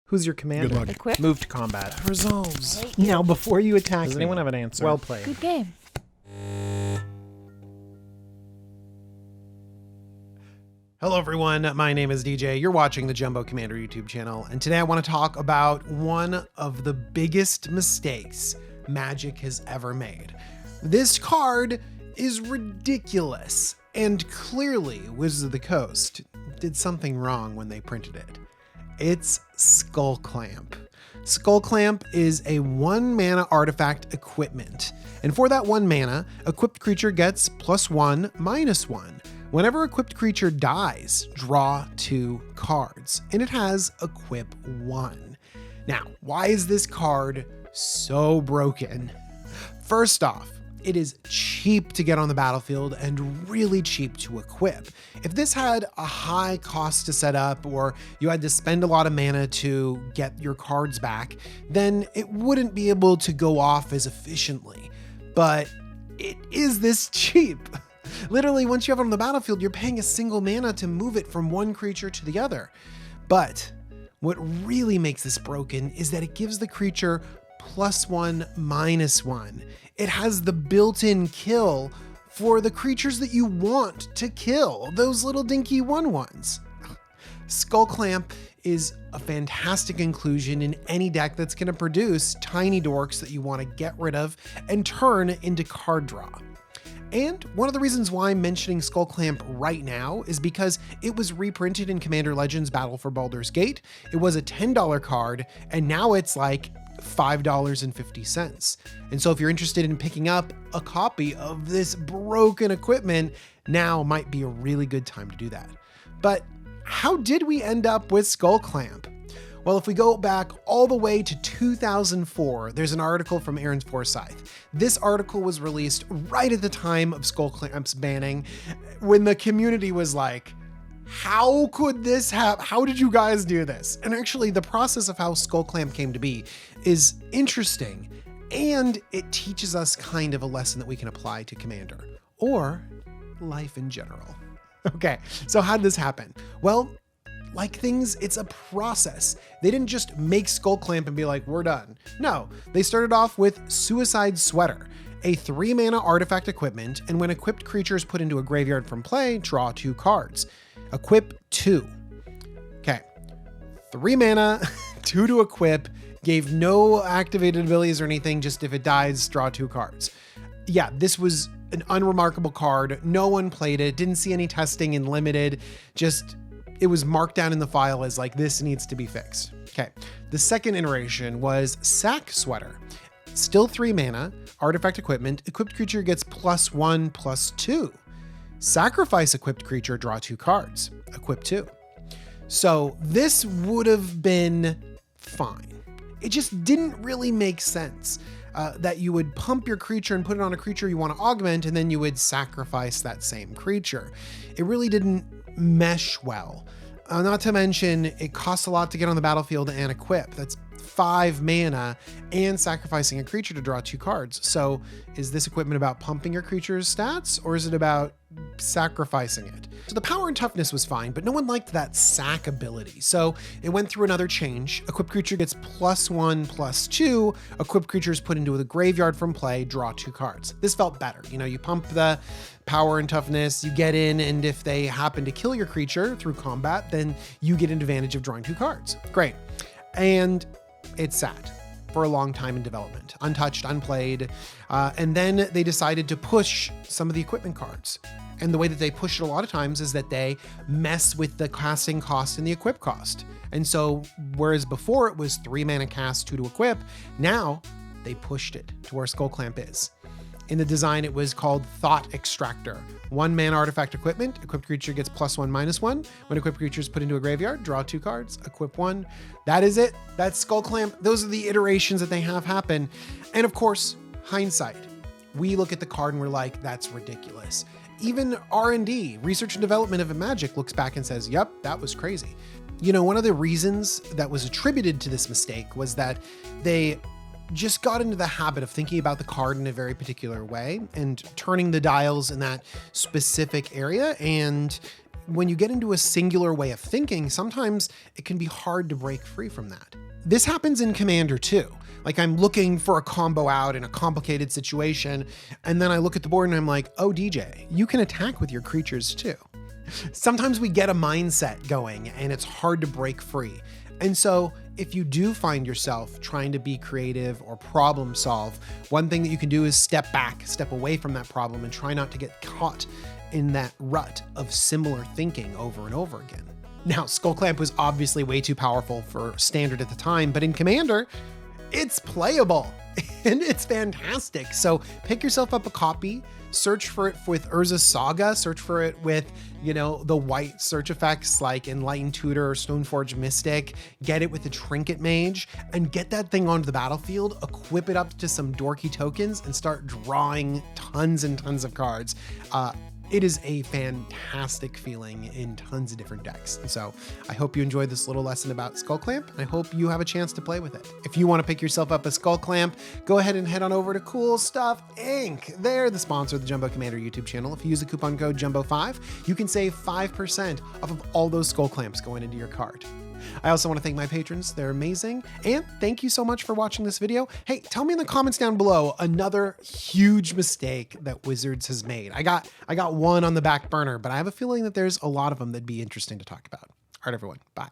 Who's your commander? Good luck. Equip. Move to combat. Resolves. Now, before you attack Does me, anyone have an answer? well played. Good game. Hello everyone, my name is DJ. You're watching the Jumbo Commander YouTube channel, and today I want to talk about one of the biggest mistakes Magic has ever made. This card is ridiculous, and clearly Wizards of the Coast did something wrong when they printed it. It's Skullclamp. Skullclamp is a 1-mana artifact equipment, and for that 1 mana, equipped creature gets +1/-1. Whenever equipped creature dies, draw 2 cards, and it has equip 1. Now, why is this card so broken? First off, it is cheap to get on the battlefield and really cheap to equip. If this had a high cost to set up, or you had to spend a lot of mana to get your cards back, then it wouldn't be able to go off as efficiently. But it is this cheap. Literally, once you have it on the battlefield, you're paying a single mana to move it from one creature to the other. But what really makes this broken is that it gives the creature +1/-1. It has the built-in kill for the creatures that you want to kill, those little dinky 1/1s. Skullclamp is a fantastic inclusion in any deck that's going to produce tiny dorks that you want to get rid of and turn into card draw. And one of the reasons why I'm mentioning Skullclamp right now is because it was reprinted in Commander Legends Battle for Baldur's Gate. It was a $10 card, and now it's like $5.50. And so if you're interested in picking up a copy of this broken equipment, now might be a really good time to do that. But how did we end up with Skullclamp? Well, if we go back all the way to 2004, there's an article from Aaron Forsyth. This article was released right at the time of Skullclamp's banning, when the community was like, how could this happen? How did you guys do this? And actually, the process of how Skullclamp came to be is interesting, and it teaches us kind of a lesson that we can apply to Commander, or life in general. Okay, so how did this happen? Well, like things, it's a process. They didn't just make Skullclamp and be like, we're done. No, they started off with Suicide Sweater, a 3-mana artifact equipment, and when equipped creature is put into a graveyard from play, draw 2 cards. Equip 2. Okay, 3 mana, 2 to equip, gave no activated abilities or anything, just if it dies, draw 2 cards. Yeah, this was an unremarkable card. No one played it, didn't see any testing in limited, just it was marked down in the file as like, this needs to be fixed. Okay, the second iteration was Sack Sweater. Still 3 mana, artifact equipment, equipped creature gets +1/+2. Sacrifice equipped creature, draw 2 cards, equip 2. So this would have been fine. It just didn't really make sense that you would pump your creature and put it on a creature you want to augment, and then you would sacrifice that same creature. It really didn't mesh well. Not to mention, it costs a lot to get on the battlefield and equip. That's 5 mana and sacrificing a creature to draw 2 cards. So is this equipment about pumping your creature's stats, or is it about sacrificing it? So the power and toughness was fine, but no one liked that sack ability. So it went through another change. Equipped creature gets +1/+2. Equipped creature is put into the graveyard from play, draw 2 cards. This felt better. You know, you pump the power and toughness, you get in, and if they happen to kill your creature through combat, then you get an advantage of drawing 2 cards. Great. And it sat for a long time in development, untouched, unplayed. And then they decided to push some of the equipment cards. And the way that they push it a lot of times is that they mess with the casting cost and the equip cost. And so, whereas before it was 3 mana cast, 2 to equip, now they pushed it to where Skullclamp is. In the design, it was called Thought Extractor. 1 mana artifact equipment, equipped creature gets +1/-1. When equipped creature is put into a graveyard, draw 2 cards, equip 1. That is it. That's Skullclamp. Those are the iterations that they have happen. And of course, hindsight. We look at the card and we're like, that's ridiculous. Even R&D, research and development of Magic, looks back and says, yep, that was crazy. You know, one of the reasons that was attributed to this mistake was that they just got into the habit of thinking about the card in a very particular way and turning the dials in that specific area. And when you get into a singular way of thinking, sometimes it can be hard to break free from that. This happens in Commander too. Like I'm looking for a combo out in a complicated situation, and then I look at the board and I'm like, oh, DJ, you can attack with your creatures too. Sometimes we get a mindset going and it's hard to break free. And so if you do find yourself trying to be creative or problem solve, one thing that you can do is step back, step away from that problem and try not to get caught in that rut of similar thinking over and over again. Now, Skullclamp was obviously way too powerful for standard at the time, but in Commander, it's playable and it's fantastic. So pick yourself up a copy, search for it with Urza's Saga, search for it with, the white search effects like Enlightened Tutor or Stoneforge Mystic, get it with the Trinket Mage, and get that thing onto the battlefield, equip it up to some dorky tokens, and start drawing tons and tons of cards. It is a fantastic feeling in tons of different decks. And so I hope you enjoyed this little lesson about Skullclamp, and I hope you have a chance to play with it. If you want to pick yourself up a Skullclamp, go ahead and head on over to Cool Stuff Inc. They're the sponsor of the Jumbo Commander YouTube channel. If you use the coupon code JUMBO5, you can save 5% off of all those Skullclamps going into your cart. I also want to thank my patrons. They're amazing. And thank you so much for watching this video. Hey, tell me in the comments down below another huge mistake that Wizards has made. I got one on the back burner, but I have a feeling that there's a lot of them that'd be interesting to talk about. All right, everyone. Bye.